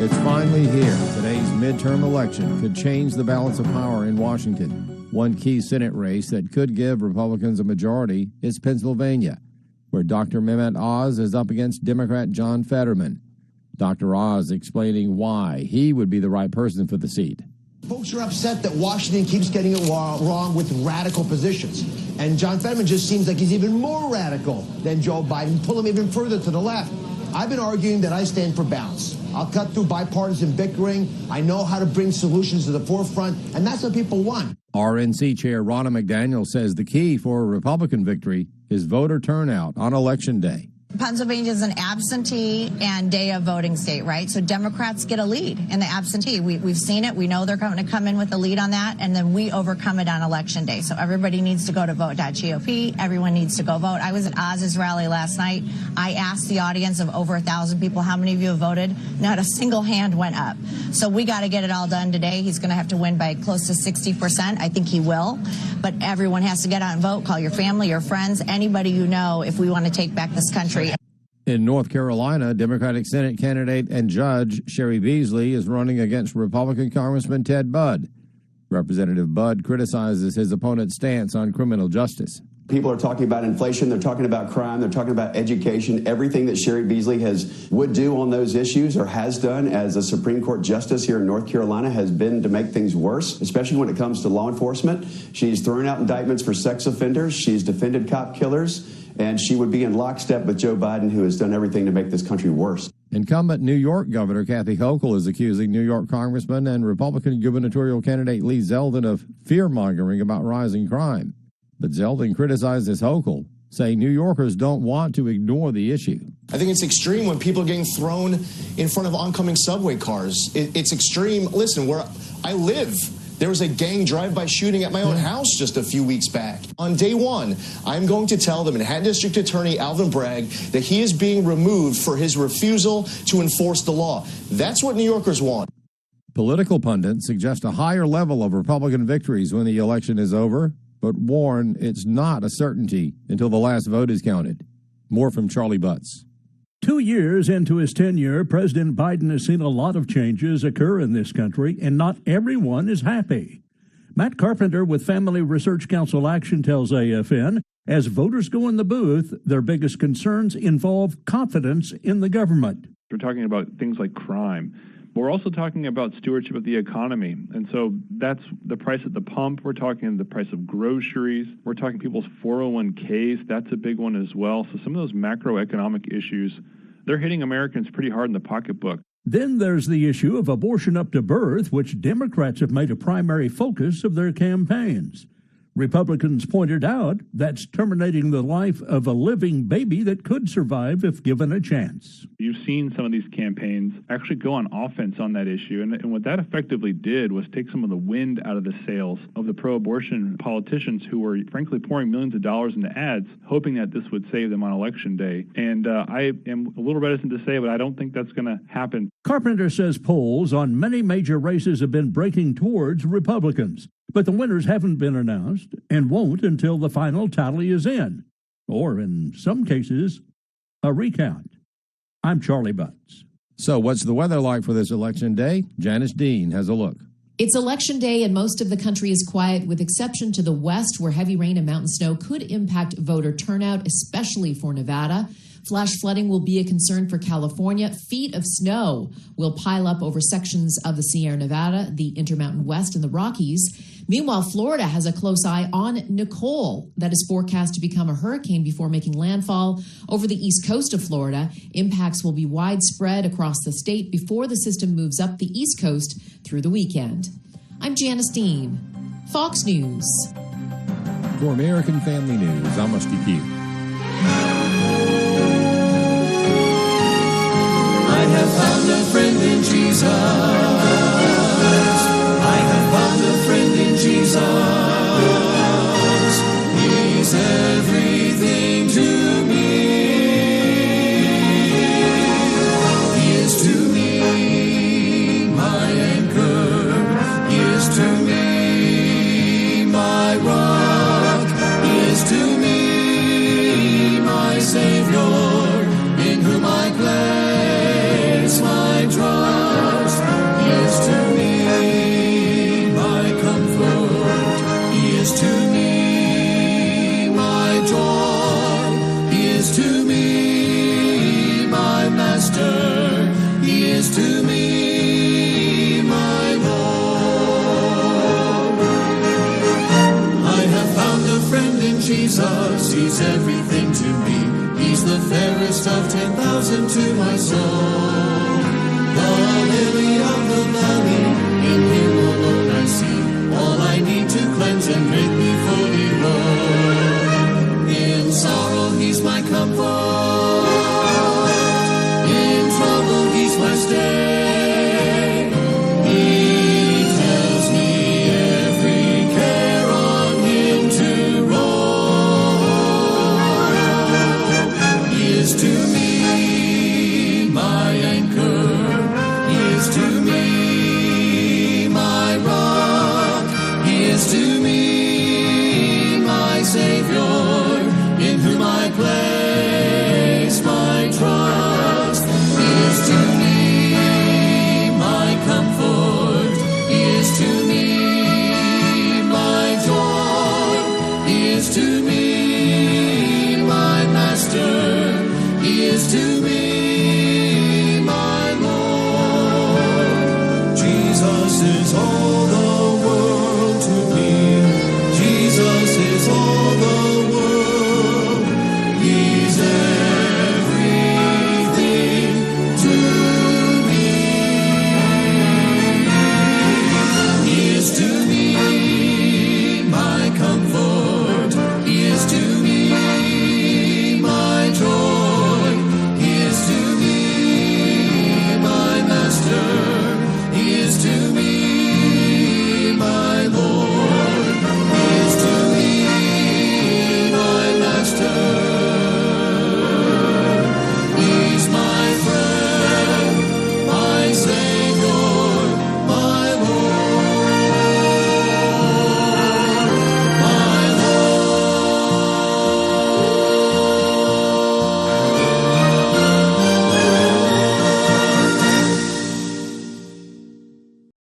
It's finally here. Today's midterm election could change the balance of power in Washington. One key Senate race that could give Republicans a majority is Pennsylvania, where Dr. Mehmet Oz is up against Democrat John Fetterman. Dr. Oz explaining why he would be the right person for the seat. Folks are upset that Washington keeps getting it wrong with radical positions. And John Fetterman just seems like he's even more radical than Joe Biden. Pull him even further to the left. I've been arguing that I stand for balance. I'll cut through bipartisan bickering. I know how to bring solutions to the forefront, and that's what people want. RNC Chair Ronna McDaniel says the key for a Republican victory is voter turnout on Election Day. Pennsylvania is an absentee and day of voting state, right? So Democrats get a lead in the absentee. We've seen it. We know they're going to come in with a lead on that, and then we overcome it on Election Day. So everybody needs to go to vote.gop. Everyone needs to go vote. I was at Oz's rally last night. I asked the audience of over 1,000 people, how many of you have voted? Not a single hand went up. So we got to get it all done today. He's going to have to win by close to 60%. I think he will. But everyone has to get out and vote. Call your family, your friends, anybody you know if we want to take back this country. In North Carolina, Democratic Senate candidate and judge Cheri Beasley is running against Republican Congressman Ted Budd. Representative Budd criticizes his opponent's stance on criminal justice. People are talking about inflation, they're talking about crime, they're talking about education. Everything that Cheri Beasley would do on those issues or has done as a Supreme Court justice here in North Carolina has been to make things worse, especially when it comes to law enforcement. She's thrown out indictments for sex offenders. She's defended cop killers. And she would be in lockstep with Joe Biden, who has done everything to make this country worse. Incumbent New York Governor Kathy Hochul is accusing New York Congressman and Republican gubernatorial candidate Lee Zeldin of fear-mongering about rising crime. But Zeldin criticizes Hochul, saying New Yorkers don't want to ignore the issue. I think it's extreme when people are getting thrown in front of oncoming subway cars. It's extreme. Listen, where I live, there was a gang drive-by shooting at my own house just a few weeks back. On day one, I'm going to tell the Manhattan District Attorney Alvin Bragg that he is being removed for his refusal to enforce the law. That's what New Yorkers want. Political pundits suggest a higher level of Republican victories when the election is over, but warn it's not a certainty until the last vote is counted. More from Charlie Butts. 2 years into his tenure, President Biden has seen a lot of changes occur in this country, and not everyone is happy. Matt Carpenter with Family Research Council Action tells AFN, as voters go in the booth, their biggest concerns involve confidence in the government. We're talking about things like crime. But we're also talking about stewardship of the economy. And so that's the price at the pump. We're talking the price of groceries. We're talking people's 401ks. That's a big one as well. So some of those macroeconomic issues, they're hitting Americans pretty hard in the pocketbook. Then there's the issue of abortion up to birth, which Democrats have made a primary focus of their campaigns. Republicans pointed out that's terminating the life of a living baby that could survive if given a chance. You've seen some of these campaigns actually go on offense on that issue, and what that effectively did was take some of the wind out of the sails of the pro-abortion politicians who were frankly pouring millions of dollars into ads, hoping that this would save them on Election Day. And I am a little reticent to say, but I don't think that's going to happen. Carpenter says polls on many major races have been breaking towards Republicans. But the winners haven't been announced and won't until the final tally is in, or in some cases, a recount. I'm Charlie Butts. So what's the weather like for this Election Day? Janice Dean has a look. It's Election Day and most of the country is quiet with exception to the west where heavy rain and mountain snow could impact voter turnout, especially for Nevada. Flash flooding will be a concern for California. Feet of snow will pile up over sections of the Sierra Nevada, the Intermountain West, and the Rockies. Meanwhile, Florida has a close eye on Nicole that is forecast to become a hurricane before making landfall over the east coast of Florida. Impacts will be widespread across the state before the system moves up the east coast through the weekend. I'm Janice Dean, Fox News. For American Family News, I'm Musty Pugh. I have found a friend in Jesus. I have found a friend in Jesus. He's everything to me. He is to me my anchor. He is to me my rock. He is to me my Savior, in whom I place my trust. is to me my master. He is to me my Lord. I have found a friend in Jesus. He's everything to me. He's the fairest of 10,000 to my soul. The lily of the valley, in him alone I see all I need to cleanse and make me fully whole. In sorrow he's my comfort, in trouble he's my stay. He tells me every care on him to roll. He is to